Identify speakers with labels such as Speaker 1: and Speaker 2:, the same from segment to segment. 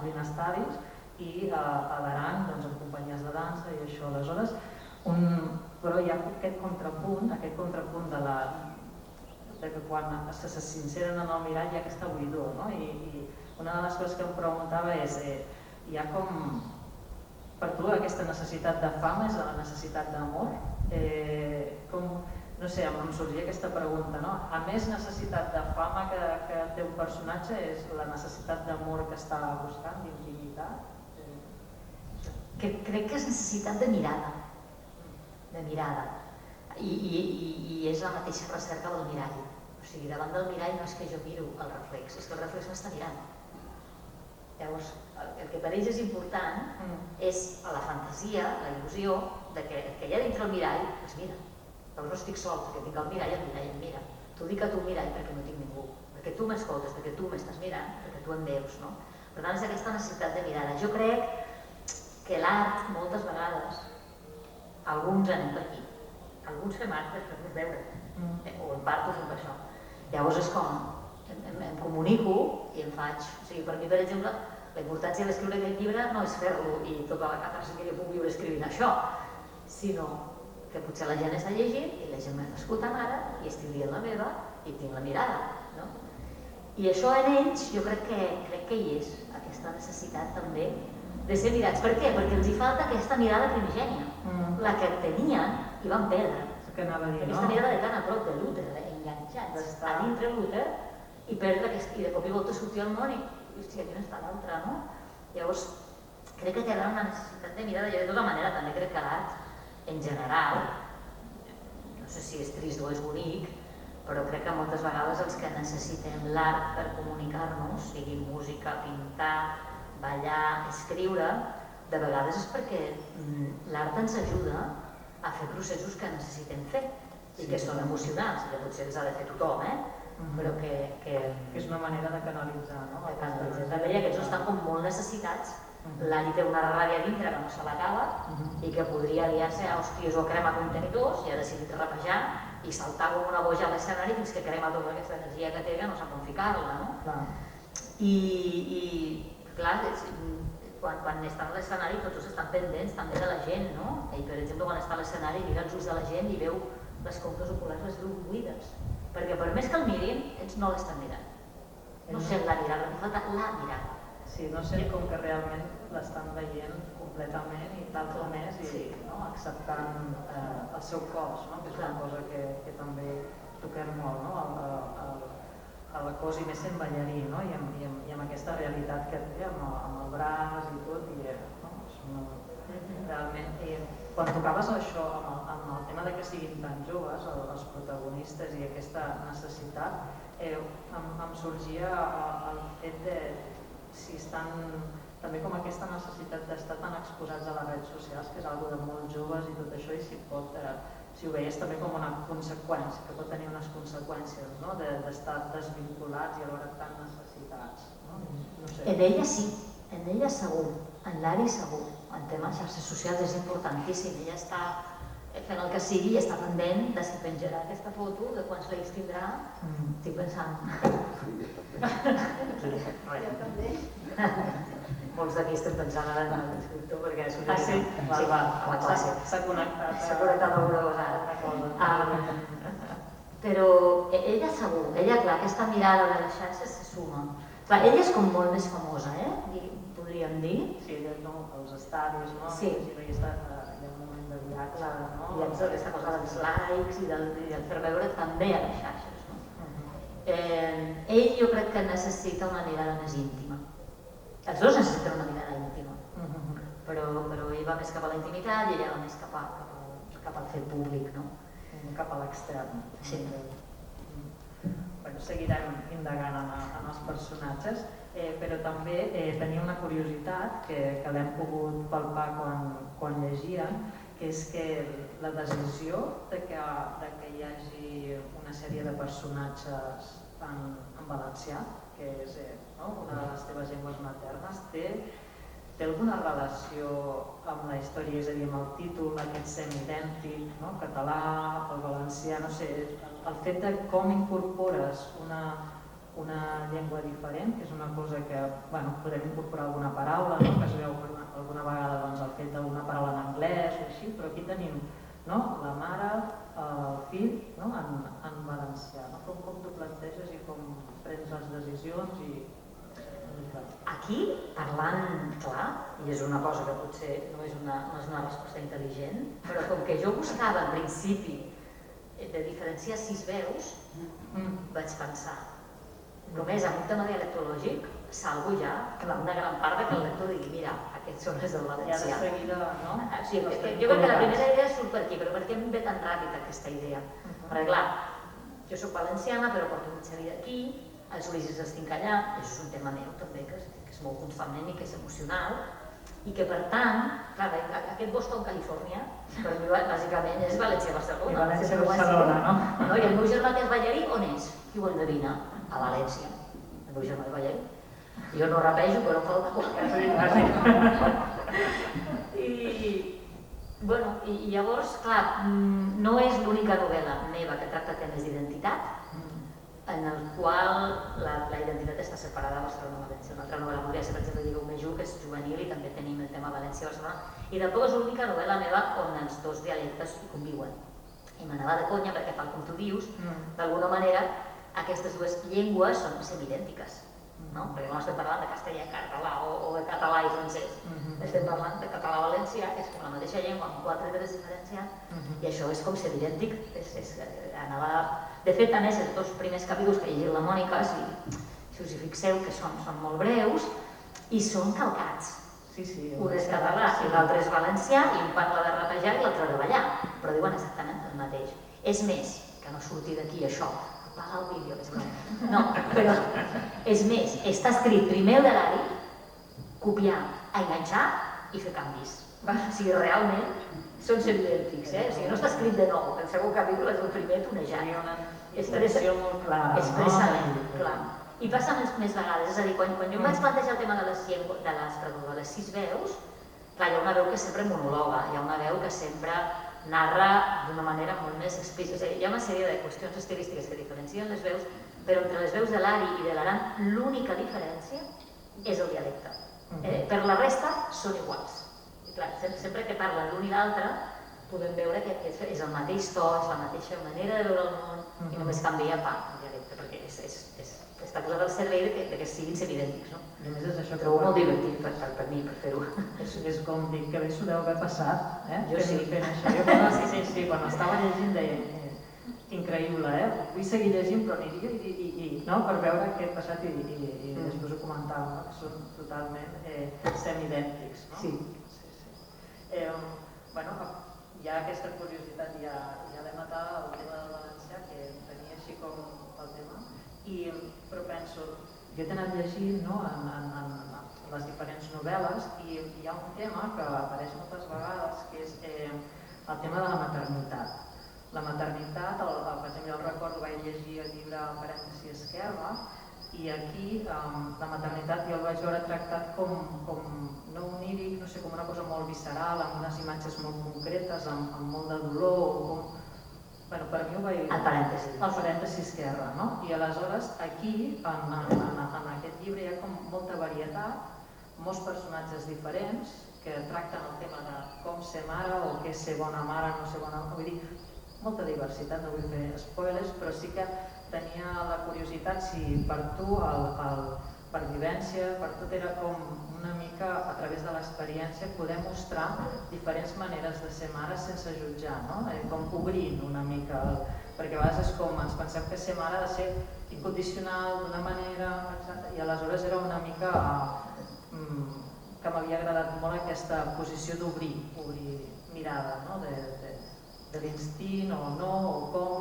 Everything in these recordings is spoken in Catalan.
Speaker 1: omplint estadis i a l'Aran amb companyies de dansa i això. Aleshores, però hi ha aquest contrapunt de que quan se sinceren en el mirall hi ha aquesta buidor, no? I una de les coses que em preguntava és, hi ha com, per tu aquesta necessitat de fama és la necessitat d'amor? No sé, em sorgia aquesta pregunta, no? A més necessitat de fama que té un personatge és la necessitat d'amor que està buscant, d'intimitat?
Speaker 2: Crec que és necessitat de mirada, i és la mateixa recerca del mirall. O sigui, davant del mirall no és que jo miro el reflex, és que el reflex m'està mirant. Llavors, el que per ells és important és la fantasia, la il·lusió de que el que hi ha dintre el mirall es mira. Llavors no estic sol, perquè tinc el mirall em mira. T'ho dic a tu mirall perquè no tinc ningú, perquè tu m'escoltes, perquè tu m'estàs mirant, perquè tu em veus, no? Per tant, és aquesta necessitat de mirada. Jo crec que l'art, moltes vegades, alguns anem per aquí. Alguns fem art per fer-nos veure, o en part ho fem per això. Llavors és com, em comunico i em faig. O sigui, per mi, per exemple, la importància d'escriure aquest llibre no és fer-lo i tota la catarsi que jo puc viure escrivint això, sinó que potser la gent està llegint i la gent m'està escoltant ara i estic dient la meva i tinc la mirada, no? I això en ells jo crec que hi és, aquesta necessitat també de ser mirats. Per què? Perquè els hi falta aquesta mirada primigènia, la que tenien i van perdre. Aquesta mirada de tan a prop de l'úter, enganxats a dintre l'úter i perdre i de cop i volta sortir al món i hòstia, aquí no està l'altre, no? Llavors, crec que quedarà una necessitat de mirada. Jo de tota manera també crec que l'art en general, no sé si és trist o és bonic, però crec que moltes vegades els que necessitem l'art per comunicar-nos, sigui música, pintar, ballar, escriure, de vegades és perquè l'art ens ajuda a fer processos que necessitem fer i que són emocionals, que potser els ha de fer tothom, però que
Speaker 1: és una manera de canalitzar, no?
Speaker 2: També hi ha aquests estan com molt necessitats. L'Ali té una ràbia dintre que no se l'acaba i que podria dir-se, hòsties, o crema contenidors, i ha decidit rapejar i saltar com una boja a l'escenari fins que crema tota aquesta energia que té que no sap on ficar-la, no? I clar, quan està a l'escenari tots estan pendents també de la gent, no? Ell, per exemple, quan està a l'escenari mira els ulls de la gent i veu les conques oculars les veu buides, perquè per més que el mirin, ells no l'estan mirant. No sent la mirada, li falta la mirada.
Speaker 1: Sí, no sent com que realment l'estan veient completament i tal com és i acceptant el seu cos, que és una cosa que també toquem molt, a la cos i més sent ballarí i amb aquesta realitat que té, amb el braç i tot, realment. Quan tocaves això, amb el tema que siguin tan joves, els protagonistes i aquesta necessitat, em sorgia el fet de si estan també com aquesta necessitat d'estar tan exposats a les redes socials, que és una cosa de molt joves i tot això, i si ho veies també com una conseqüència, que pot tenir unes conseqüències d'estar desvinculats i alhora tan necessitats.
Speaker 2: En ella sí, en ella segur, en l'Ari segur. En temes xarxes socials és importantíssim, ella està fent el que sigui i està pendent de si penjarà aquesta foto, de quants likes tindrà. Estic pensant... Jo també. Molts d'aquí estem pensant ara en l'escriptor perquè és una...
Speaker 1: Sí,
Speaker 2: a la classe.
Speaker 1: S'ha connectat.
Speaker 2: S'ha connectat alguna cosa. Però ella segur, ella, clar, aquesta mirada de les xarxes se suma. Clar, ella és com molt més famosa, podríem dir.
Speaker 1: Sí, els estadis, no?
Speaker 2: Sí.
Speaker 1: Hi ha un moment de viatge, no?
Speaker 2: I aquesta cosa dels likes i del fer veure també a les xarxes. Ell jo crec que necessita una mirada més íntima. Els dos necessiten una mirada íntima, però ell va més cap a la intimitat i ella va més cap al fet públic, no?
Speaker 1: Cap a l'extern.
Speaker 2: Sí.
Speaker 1: Seguirem indagant en els personatges, però també tenia una curiositat que l'hem pogut palpar quan llegien, que és que la decisió de que hi hagi una sèrie de personatges en valencià, que és una de les teves llengües maternes, té alguna relació amb la història, és a dir, amb el títol aquest semidèntic, català, el valencià, no sé, el fet de com incorpores una llengua diferent, que és una cosa que podem incorporar alguna paraula, que es veu alguna vegada el fet d'una paraula en anglès o així, però aquí tenim la mare, el fill en valencià. Com t'ho planteges i com prens les decisions?
Speaker 2: Aquí, parlant clar, i és una cosa que potser no és una resposta intel·ligent, però com que jo buscava en principi de diferenciar 6 veus, vaig pensar, només amb un tema dialectològic salvo ja una gran part que el lector digui, mira, aquests són els del valencià.
Speaker 1: Ja de seguida, no?
Speaker 2: Sí, jo crec que la primera idea surt per aquí, però per què em ve tan ràpid aquesta idea? Perquè clar, jo soc valenciana, però porto mitja vida aquí, els orígens els tinc allà, i això és un tema meu també, que és molt constantment i que és emocional, i que per tant, clar, aquest Boston, Califòrnia, per mi bàsicament és València-Barcelona.
Speaker 1: I València-Barcelona, no?
Speaker 2: I el meu germà que és ballarí, on és? Qui ho endevina? A València. El meu germà és ballarí. Jo no rapejo, però falta poc. I llavors, clar, no és l'única novel·la meva que tracta temes d'identitat, en el qual la identitat està separada de Barcelona-València. Una altra novel·la podria ser, per exemple, Digueu Mejú, que és juvenil i també tenim el tema València-Barcelona. I tampoc és l'única novel·la meva on els dos dialectes hi conviuen. I m'anava de conya perquè, tal com tu dius, d'alguna manera aquestes dues llengües són semidèntiques. Perquè no estem parlant de castellà i català o de català i francès. Estem parlant de català-valencià, que és com la mateixa llengua, amb 4 lletres diferenciats, i això és com ser idèntic. De fet, a més, els 2 primers capítols que ha llegit la Mònica, si us hi fixeu, que són molt breus, i són calcats. Un és català i l'altre és valencià, i un parla de rapejar i l'altre de ballar, però diuen exactament el mateix. És més, que no surti d'aquí això, apaga el vídeo, que és broma. No, però és més, està escrit primer el d'Herari, copiar, enganxar i fer canvis. O sigui, realment són semidèntics, o sigui, no està escrit de nou, el segon capítol és el primer tunejant.
Speaker 1: Hi ha una intenció molt clara.
Speaker 2: Expressament, clar. I passa més vegades, és a dir, quan jo em vaig plantejar el tema de les 6 veus, clar, hi ha una veu que sempre monologa, hi ha una veu que sempre narra d'una manera molt més explícita. Hi ha una sèrie de qüestions estilístiques que diferencien les veus, però entre les veus de l'Ari i de l'Aran l'única diferència és el dialecte. Per la resta són iguals. Sempre que parlen l'un i l'altre podem veure que és el mateix to, és la mateixa manera de veure el món i només canvia el dialecte, perquè està posat al servei que siguin semidèntics.
Speaker 1: I a més és això que
Speaker 2: trobo molt divertit per mi, per fer-ho.
Speaker 1: És com dic, que bé s'ho deu haver passat,
Speaker 2: Jo sí.
Speaker 1: Fent això. Sí, quan estava llegint deia, increïble, vull seguir llegint però aniria per veure què ha passat i després ho comentàvem, que són totalment semidèntics.
Speaker 2: Sí.
Speaker 1: Hi ha aquesta curiositat, ja l'he matat el tema del valencià, que tenia així com el tema, però penso, jo he anat llegint en les diferents novel·les i hi ha un tema que apareix moltes vegades, que és el tema de la maternitat. La maternitat, per exemple, jo el recordo, vaig llegir el llibre Parèntesi Esquerra, i aquí la maternitat jo el vaig veure tractat com no oníric, no sé, com una cosa molt visceral, amb unes imatges molt concretes, amb molt de dolor, per mi ho vaig...
Speaker 2: El parèntesi.
Speaker 1: El parèntesi esquerra, no? I aleshores aquí, en aquest llibre hi ha com molta varietat, molts personatges diferents que tracten el tema de com ser mare o què és ser bona mare, no ser bona mare, vull dir, molta diversitat, no vull fer spoilers, però sí que tenia la curiositat si per tu, per vivència, per tot era com una mica a través de l'experiència poder mostrar diferents maneres de ser mare sense jutjar, no? Com obrint una mica, perquè a vegades és com ens pensem que ser mare ha de ser incondicional d'una manera, i aleshores era una mica que m'havia agradat molt aquesta posició d'obrir mirada, no? De l'instint o no, o com...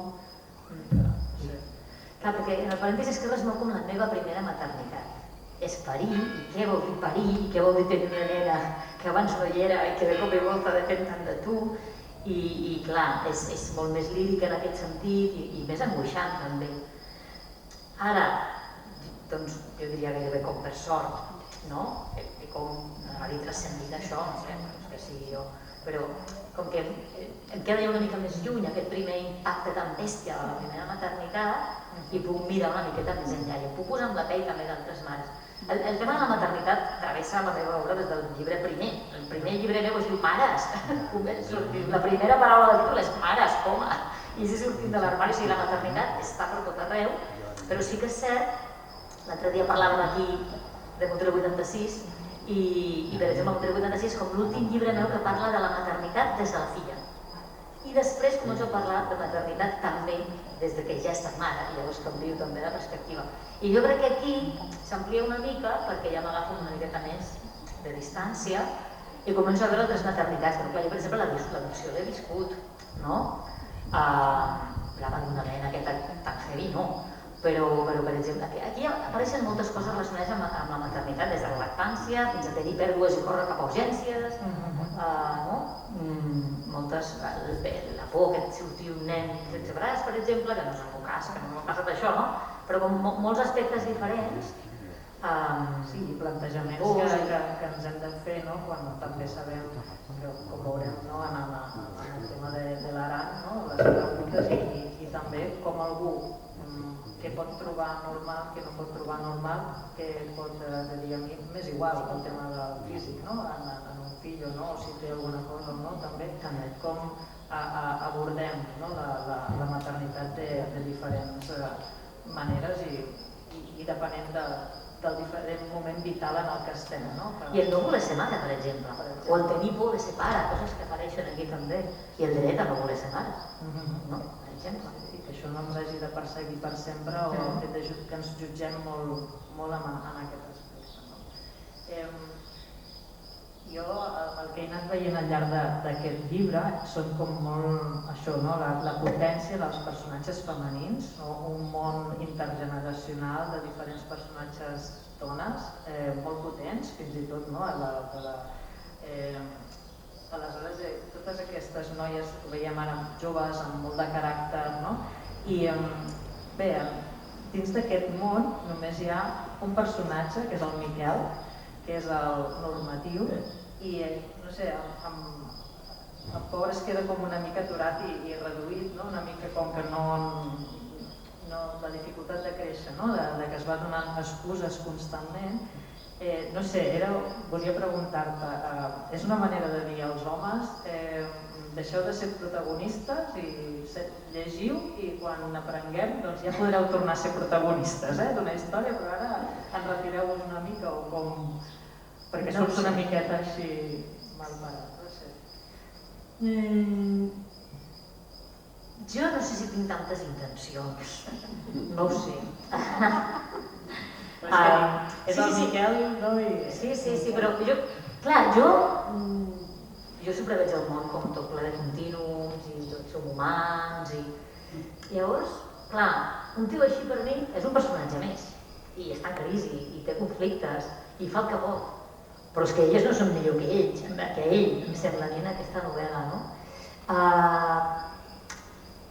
Speaker 2: Clar, perquè en el parèntesi esquerra és molt com la meva primera maternitat. És parir, i què vol dir parir, i què vol dir tenir una nena que abans no hi era i que de cop i volta depèn tant de tu, i clar, és molt més lírica en aquest sentit i més angoixant també. Ara, doncs jo diria gairebé com per sort, no? I com ha-li transcendit això, no sé, que sigui jo, però com que em queda ja una mica més lluny aquest primer impacte tan bèstia de la primera maternitat, i puc mirar una miqueta més enllà. I em puc posar amb la pell també d'altres mares. El tema de la maternitat travessa la meva obra des del llibre primer. El primer llibre meu es diu Mares. La primera paraula del títol és Mares, coma. I si sortim de l'armari, o sigui, la maternitat està per tot arreu, però sí que és cert, l'altre dia parlàvem aquí de Montero 86, i per exemple Montero 86 és com l'últim llibre meu que parla de la maternitat des de la filla. I després començo a parlar de maternitat també des que ja he estat mare, i llavors canvio també la perspectiva. I jo crec que aquí s'amplia una mica perquè ja m'agafo una miqueta més de distància i començo a veure altres maternitats. Però clar, jo per exemple l'adopció l'he viscut, no? L'abandonament aquest tan heavy no, però per exemple aquí apareixen moltes coses relacionades amb la maternitat, des de la lactància fins a tenir pèrdues i córrer cap a urgències, moltes, la por que et surti un nen sense braç, per exemple, que no és el meu cas, que no m'ha passat això, no? Però com molts aspectes diferents.
Speaker 1: Sí, i plantejaments que ens hem de fer, no? Quan també sabem, com veurem en el tema de l'Aran, les preguntes i també com algú que pot trobar normal, que no pot trobar normal, que pot dir a mi m'és igual el tema del físic, en un fill o no, o si té alguna cosa o no, també com abordem la maternitat de diferents maneres i depenent del diferent moment vital en el que estem.
Speaker 2: I el no voler ser mare, per exemple, o el tenir por de ser pare, coses que apareixen aquí també, i el dret a no voler ser mare, per exemple.
Speaker 1: Que això no ens hagi de perseguir per sempre o el fet que ens jutgem molt en aquest aspecte. Jo el que he anat veient al llarg d'aquest llibre són com molt això, la potència dels personatges femenins, un món intergeneracional de diferents personatges dones, molt potents, fins i tot aleshores totes aquestes noies que veiem ara joves amb molt de caràcter, i bé, dins d'aquest món només hi ha un personatge que és el Miquel, que és el normatiu, i no sé, el pobre es queda com una mica aturat i reduït, una mica com que la dificultat de créixer, de que es va donant excuses constantment. No sé, volia preguntar-te, és una manera de dir als homes deixeu de ser protagonistes i llegiu i quan aprenguem ja podreu tornar a ser protagonistes d'una història, però ara enretireu-vos una mica o com... perquè sols una miqueta així malparat, no sé.
Speaker 2: Jo no sé si tinc tantes intencions, no ho sé.
Speaker 1: És el Miquel, no?
Speaker 2: Sí, però jo sempre veig el món com tot ple de continus i tots som humans i llavors, clar, un tio així per mi és un personatge més i està en crisi i té conflictes i fa el que pot, però és que elles no són millor que ell, em sembla, en aquesta novel·la, no?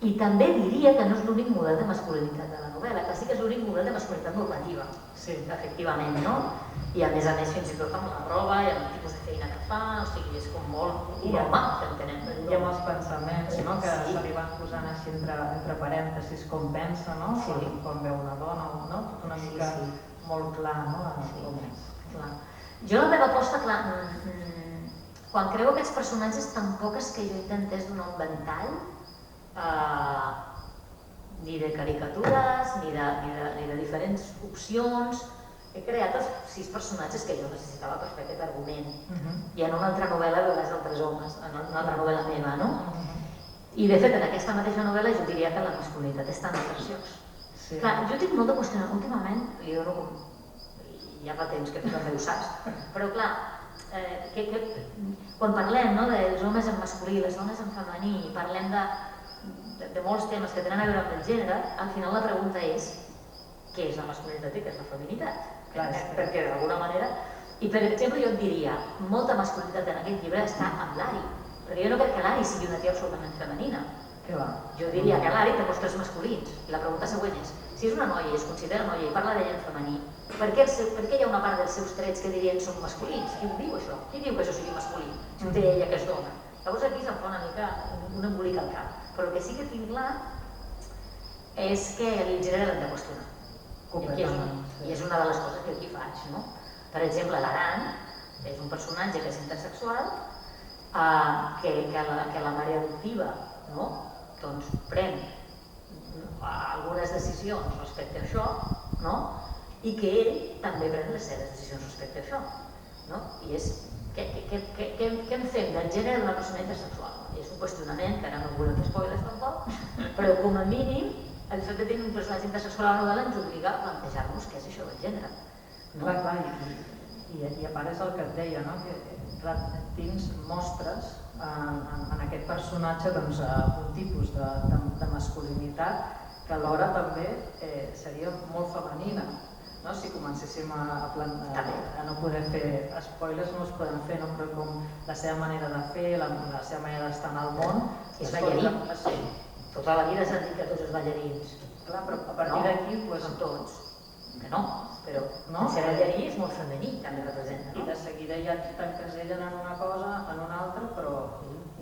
Speaker 2: I també diria que no és l'únic model de masculinitat de la novel·la, que sí que és l'únic model de masculinitat normativa, efectivament, no? I a més fins i tot amb la roba i amb el tipus de feina que fa, o sigui, és com molt un home que entenem.
Speaker 1: I amb els pensaments, que se li van posant així entre parèntesis com pensa, quan veu una dona, tot una mica molt clar, no?
Speaker 2: Jo la meva aposta, quan creu aquests personatges tampoc és que jo intentés donar un ventall ni de caricatures, ni de diferents opcions. He creat els 6 personatges que jo necessitava per fer aquest argument. I en una altra novel·la veuràs altres homes, en una altra novel·la meva, no? I de fet, en aquesta mateixa novel·la jo diria que la masculinitat està en altres llocs. Clar, jo tinc molt de qüestionament, últimament, ja fa temps que tu també ho saps, però clar, quan parlem dels homes en masculí, les dones en femení, parlem de molts temes que tenen a veure amb el gènere, al final la pregunta és què és la masculinitat i què és la feminitat? Perquè d'alguna manera... I per exemple jo et diria, molta masculinitat en aquest llibre està amb l'Ari, perquè jo no crec que l'Ari sigui una tia absolutament femenina. Jo diria que l'Ari té mostres masculins. I la pregunta següent és, si és una noia i es considera noia i parla d'ella en femení, per què hi ha una part dels seus trets que dirien són masculins? Qui ho diu això? Qui diu que això sigui masculí? Si ho té ella que és dona. Llavors aquí se'm fa una mica un embolic al cap. Però el que sí que tinc clar és que el gènere l'hem de qüestionar. I és una de les coses que aquí faig, no? Per exemple, l'Aran és un personatge que és intersexual, que la mare adoptiva doncs pren algunes decisions respecte a això, i que ell també pren les seves decisions respecte a això. I és què en fem del gènere d'una persona intersexual? És un qüestionament, que ara no volem fer spoilers tampoc, però com a mínim el fet de tenir un personatge intersexual a la novel·la ens obliga a plantejar-nos què és això del gènere.
Speaker 1: Clar, i a part és el que et deia, que dins mostres en aquest personatge un tipus de masculinitat que alhora també seria molt femenina. Si comencéssim a no poder fer spoilers, no els podem fer, però com la seva manera de fer, la seva manera d'estar en el món...
Speaker 2: És ballarí. Tota la vida s'han dit que tots els ballarins.
Speaker 1: Clar, però a partir d'aquí...
Speaker 2: Són tots. Que no, però ser ballarí és molt femení, també representa.
Speaker 1: I de seguida ja t'encasellen en una cosa, en una altra, però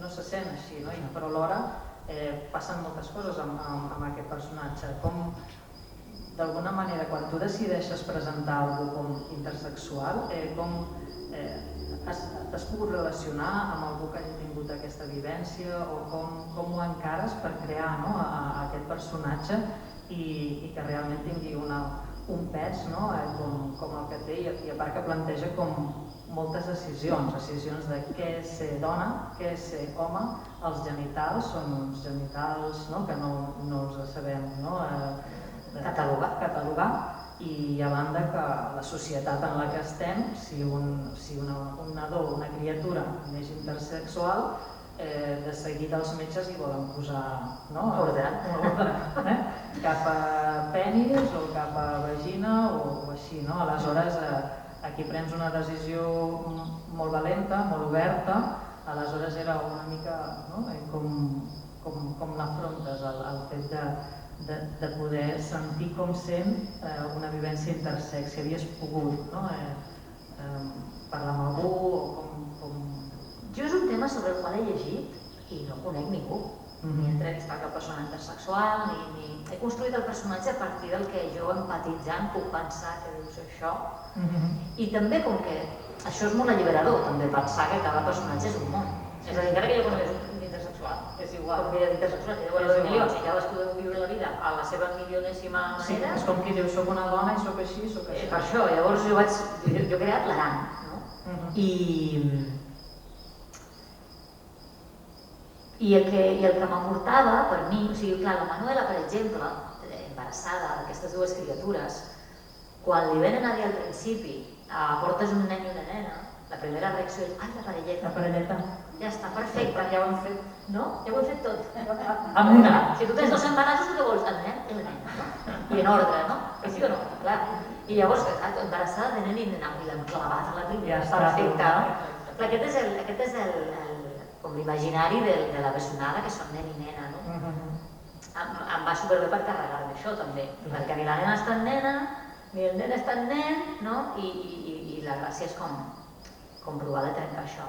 Speaker 1: no se sent així, però alhora passen moltes coses amb aquest personatge. Com, d'alguna manera, quan tu decideixes presentar algú com intersexual, com t'has pogut relacionar amb algú que hagi tingut aquesta vivència o com ho encares per crear aquest personatge i que realment tingui un pes com el que té, i a part que planteja com moltes decisions de què és ser dona, què és ser home. Els genitals són uns genitals que no els sabem catalogar, i a banda que la societat en la que estem, si un nadó o una criatura neix intersexual, de seguida els metges hi volen posar
Speaker 2: ordre
Speaker 1: cap a penis o cap a vagina o així. Aleshores, aquí prens una decisió molt valenta, molt oberta, aleshores era una mica com l'afrontes, el fet de poder sentir com sent una vivència intersex, si havies pogut parlar amb algú o com...
Speaker 2: Jo és un tema sobre el qual he llegit i no conec ningú, ni he entrevistat cap persona intersexual, ni he construït el personatge a partir del que jo empatitzant puc pensar que deu ser això. I també com que això és molt alliberador, també pensar que cada personatge és un món. És a dir, encara que jo conegués un intersexual, és igual, com que hi ha d'intersexuals, que deuen haver milions, i cadascú deu viure la vida a la seva milionèsima manera.
Speaker 1: És com qui diu, soc una dona i soc així, soc així.
Speaker 2: Per això, llavors jo he creat l'Aran, i el que m'emportava per mi, o sigui, clar, la Manuela, per exemple, embarassada d'aquestes dues criatures, quan li venen a dir al principi, portes un nen i una nena, la primera reacció és, ai, la parelleta.
Speaker 1: La parelleta.
Speaker 2: Ja està, perfecte.
Speaker 1: Ja ho hem fet.
Speaker 2: No? Ja ho hem fet tot.
Speaker 1: Amb una.
Speaker 2: Si tu tens 2 embarassos, tu què vols? El nen i la nena. I en ordre, no? Sí o no? Clar. I llavors, embarassada de nen i nena, i l'hem clavat a la primera. Perfecte. Aquest és com l'imaginari de la bessonada, que són nen i nena, no? Em va superbé per carregar-me això, també. Perquè ni la nena és tan nena, ni el nen és tan nen, no? I la gràcia és com provar de trencar això.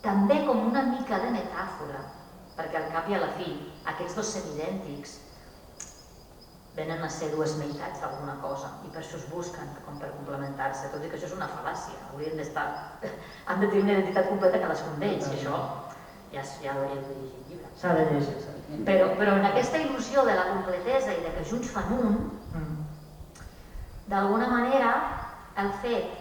Speaker 2: També com una mica de metàfora, perquè al cap i a la fi aquests dos semidèntics venen a ser dues meitats d'alguna cosa i per això es busquen com per complementar-se, tot i que això és una fal·làcia, han de tenir una identitat completa cadascun d'ells, i això ja ho he llegit el llibre.
Speaker 1: S'ha de llegir.
Speaker 2: Però en aquesta il·lusió de la completesa i de que junts fan un, d'alguna manera el fet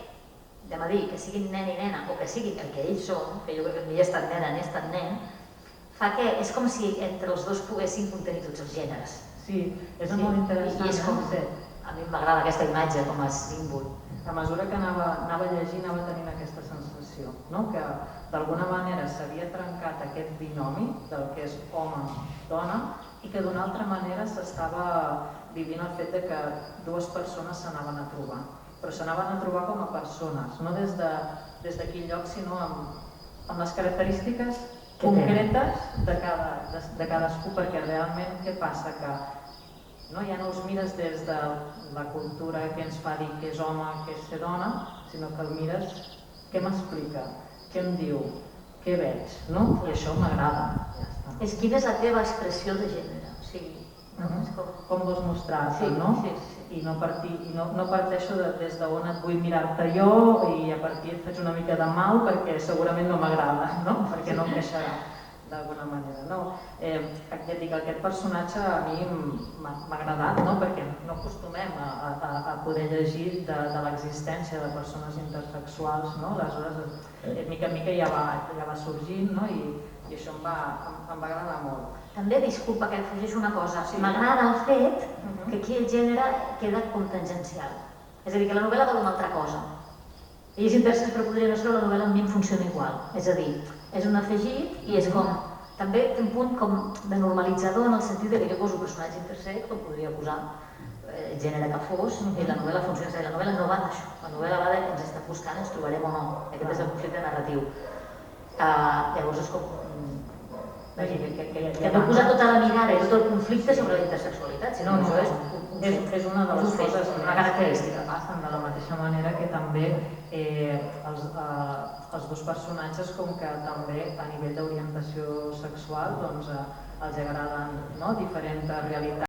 Speaker 2: de dir que siguin nen i nena o que siguin el que ells són, que jo crec que ni és tan nena ni és tan nen, fa que és com si entre els dos poguessin contenir tots els gèneres.
Speaker 1: Sí, és molt interessant.
Speaker 2: I és com, a mi m'agrada aquesta imatge com a símbol.
Speaker 1: A mesura que anava llegint, anava tenint aquesta sensació, que d'alguna manera s'havia trencat aquest binomi del que és home-dona i que d'una altra manera s'estava vivint el fet de que dues persones s'anaven a trobar, però s'anaven a trobar com a persones, no des de quin lloc, sinó amb les característiques concretes de cadascú, perquè realment què passa? Que ja no els mires des de la cultura que ens fa dir que és home, que és ser dona, sinó que el mires què m'explica, què em diu, què veig, no? I això m'agrada.
Speaker 2: És quina és la teva expressió de gènere, o sigui,
Speaker 1: com vols mostrar-te, no? I no parteixo des d'on et vull mirar-te jo i a partir et faig una mica de mal perquè segurament no m'agrada, no? Perquè no em queixarà d'alguna manera, no? Ja et dic, aquest personatge a mi m'ha agradat, no? Perquè no acostumem a poder llegir de l'existència de persones intersexuals, no? Aleshores, mica en mica ja va sorgint, no? I això em va agradar molt.
Speaker 2: També, disculpa que afegeixo una cosa, m'agrada el fet que aquí el gènere queda contangencial. És a dir, que la novel·la va d'una altra cosa. I és intersex, però podria no ser la novel·la, a mi em funciona igual. És a dir, és un afegit i és com... També té un punt com de normalitzador en el sentit que jo poso personatge intersex, o podria posar el gènere que fos, i la novel·la funciona. La novel·la no va d'això. La novel·la va de que ens estem buscant, ens trobarem o no. Aquest és el conflicte narratiu. Llavors és com... que no posar tota la mirada i tot el conflicte sobre la intersexualitat, sinó que això
Speaker 1: és una de les coses
Speaker 2: una característica.
Speaker 1: Passen de la mateixa manera que també els dos personatges, com que també a nivell d'orientació sexual els agraden diferents realitats.